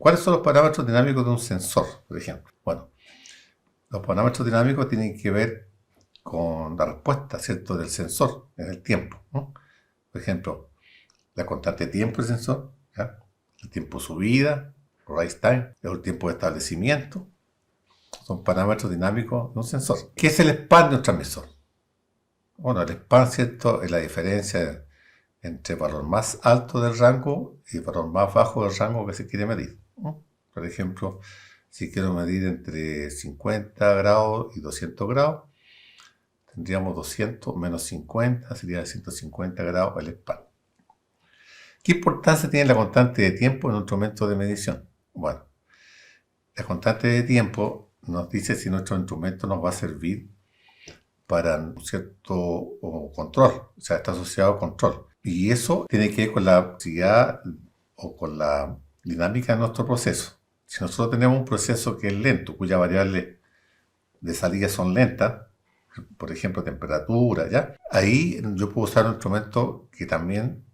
¿Cuáles son los parámetros dinámicos de un sensor, por ejemplo? Bueno, los parámetros dinámicos tienen que ver con la respuesta, ¿cierto?, del sensor en el tiempo, ¿no? Por ejemplo, la constante de tiempo del sensor, ¿ya? El tiempo de subida, rise time, el tiempo de establecimiento, son parámetros dinámicos de un sensor. ¿Qué es el span de un transmisor? Bueno, el span, ¿cierto?, es la diferencia entre el valor más alto del rango y el valor más bajo del rango que se quiere medir, ¿no? Por ejemplo, si quiero medir entre 50 grados y 200 grados, tendríamos 200 menos 50, sería 150 grados el span. ¿Qué importancia tiene la constante de tiempo en un instrumento de medición? Bueno, la constante de tiempo nos dice si nuestro instrumento nos va a servir para un cierto control, o sea, está asociado a control. Y eso tiene que ver con la velocidad o con la dinámica de nuestro proceso. Si nosotros tenemos un proceso que es lento, cuya variable de salida son lentas, por ejemplo, temperatura, ¿ya? Ahí yo puedo usar un instrumento que también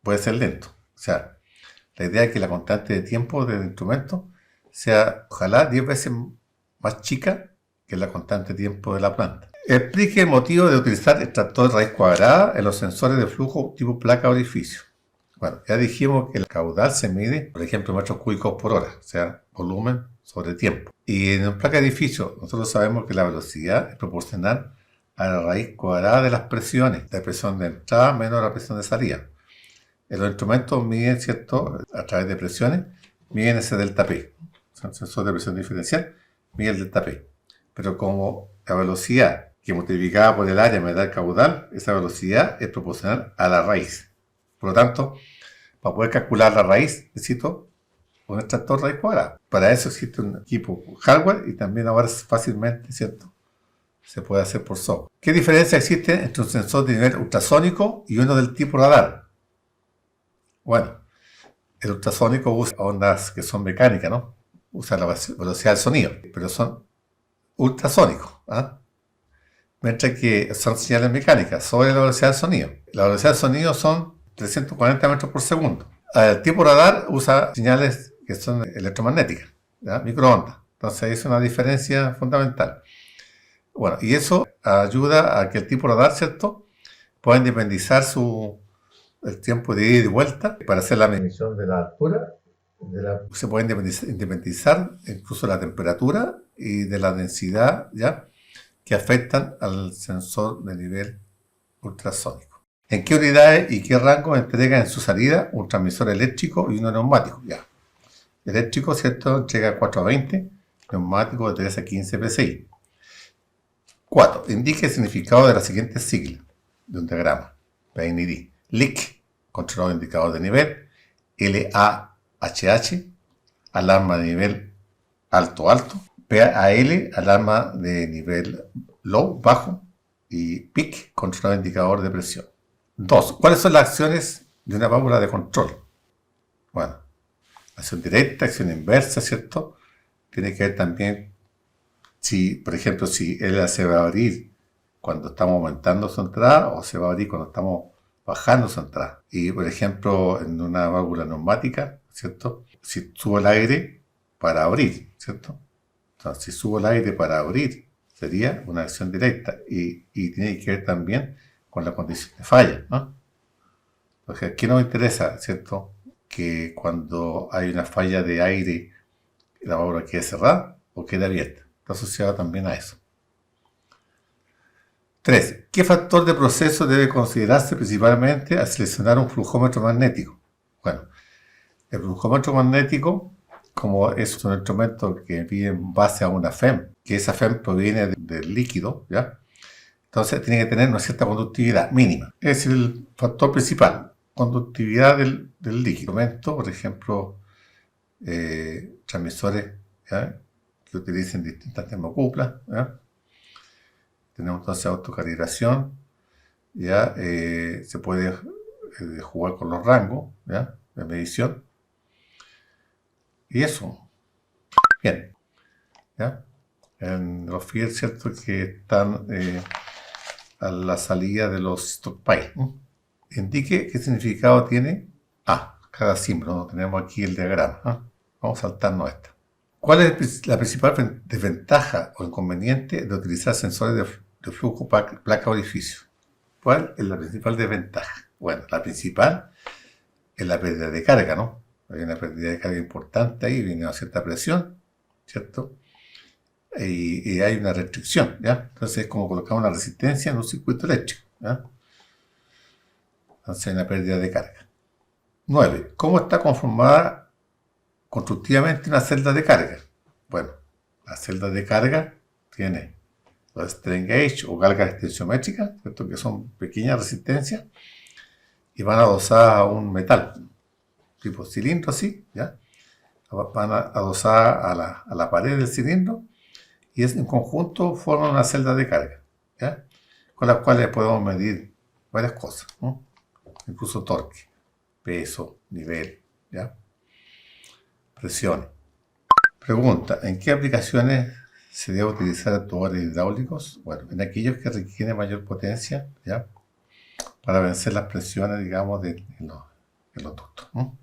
puede ser lento. O sea, la idea es que la constante de tiempo del instrumento sea, ojalá, 10 veces más chica que la constante de tiempo de la planta. Explique el motivo de utilizar extractor de raíz cuadrada en los sensores de flujo tipo placa orificio. Bueno, ya dijimos que el caudal se mide, por ejemplo, en metros cúbicos por hora, o sea, volumen sobre tiempo. Y en una placa de edificio, nosotros sabemos que la velocidad es proporcional a la raíz cuadrada de las presiones, la presión de entrada menos la presión de salida. En los instrumentos miden, ¿cierto?, a través de presiones, miden ese delta P. Son sensores de presión diferencial, miden el delta P. Pero como la velocidad que multiplicada por el área me da el caudal, esa velocidad es proporcional a la raíz. Por lo tanto, para poder calcular la raíz, necesito un extractor raíz cuadrada. Para eso existe un equipo hardware y también ahora fácilmente, ¿cierto?, se puede hacer por software. ¿Qué diferencia existe entre un sensor de nivel ultrasónico y uno del tipo radar? Bueno, el ultrasónico usa ondas que son mecánicas, ¿no? Usa la velocidad del sonido, pero son ultrasónicos, ¿ah? Mientras que son señales mecánicas sobre la velocidad del sonido. La velocidad del sonido son 340 metros por segundo. El tipo radar usa señales que son electromagnéticas, ¿ya?, microondas. Entonces es una diferencia fundamental. Bueno, y eso ayuda a que el tipo radar, ¿cierto?, pueda independizar el tiempo de ida y de vuelta para hacer la medición de la altura. Se puede independizar incluso la temperatura y de la densidad, ¿ya?, que afectan al sensor de nivel ultrasónico. ¿En qué unidades y qué rango entrega en su salida un transmisor eléctrico y uno neumático? Ya. Eléctrico, ¿cierto?, entrega 4 a 20, neumático de 3 a 15 PSI. 4. Indique el significado de las siguientes siglas de un diagrama. PID. LIC, controlador indicador de nivel. LAHH, alarma de nivel alto-alto. PAL, alarma de nivel low, bajo. Y PIC, controlador indicador de presión. 2. ¿Cuáles son las acciones de una válvula de control? Bueno, acción directa, acción inversa, ¿cierto? Tiene que ver también si, por ejemplo, si él se va a abrir cuando estamos aumentando su entrada o se va a abrir cuando estamos bajando su entrada. Y, por ejemplo, en una válvula neumática, ¿cierto?, si subo el aire para abrir, ¿cierto? Entonces, si subo el aire para abrir, sería una acción directa. Y tiene que ver también con la condición de falla, ¿no? Porque aquí nos interesa, ¿cierto?, que cuando hay una falla de aire, la válvula quede cerrada o quede abierta. Está asociado también a eso. 3. ¿Qué factor de proceso debe considerarse principalmente al seleccionar un flujómetro magnético? Bueno, el flujómetro magnético, como es un instrumento que mide en base a una FEM, que esa FEM proviene del líquido, ¿ya? Entonces tiene que tener una cierta conductividad mínima. Es el factor principal, conductividad del líquido. Por ejemplo, transmisores, ¿ya?, que utilicen distintas termocuplas, ¿ya? Tenemos entonces autocalibración, ¿ya? Se puede jugar con los rangos, ¿ya?, de medición. Y eso. Bien. ¿Ya? En los FIER, ¿cierto?, que están a la salida de los stockpiles. Indique qué significado tiene cada símbolo. Tenemos aquí el diagrama. Vamos a saltarnos esta. ¿Cuál es la principal desventaja o inconveniente de utilizar sensores de flujo placa-orificio? ¿Cuál es la principal desventaja? Bueno, la principal es la pérdida de carga, ¿no? Hay una pérdida de carga importante ahí, viene a cierta presión, ¿cierto? Y hay una restricción, ¿ya? Entonces es como colocar una resistencia en un circuito eléctrico, ¿ya? Entonces hay una pérdida de carga. 9. ¿Cómo está conformada constructivamente una celda de carga? Bueno, la celda de carga tiene los strain gauge o galgas tensiométricas, ¿cierto? Que son pequeñas resistencias y van adosadas a un metal, tipo cilindro así, ¿ya? Van adosadas a la pared del cilindro y en conjunto forman una celda de carga, ¿ya? Con las cuales podemos medir varias cosas, ¿no? Incluso torque, peso, nivel, ¿ya? Presiones. Pregunta, ¿en qué aplicaciones se debe utilizar actuadores hidráulicos? Bueno, en aquellos que requieren mayor potencia, ¿ya? Para vencer las presiones, digamos, en los ductos, ¿no?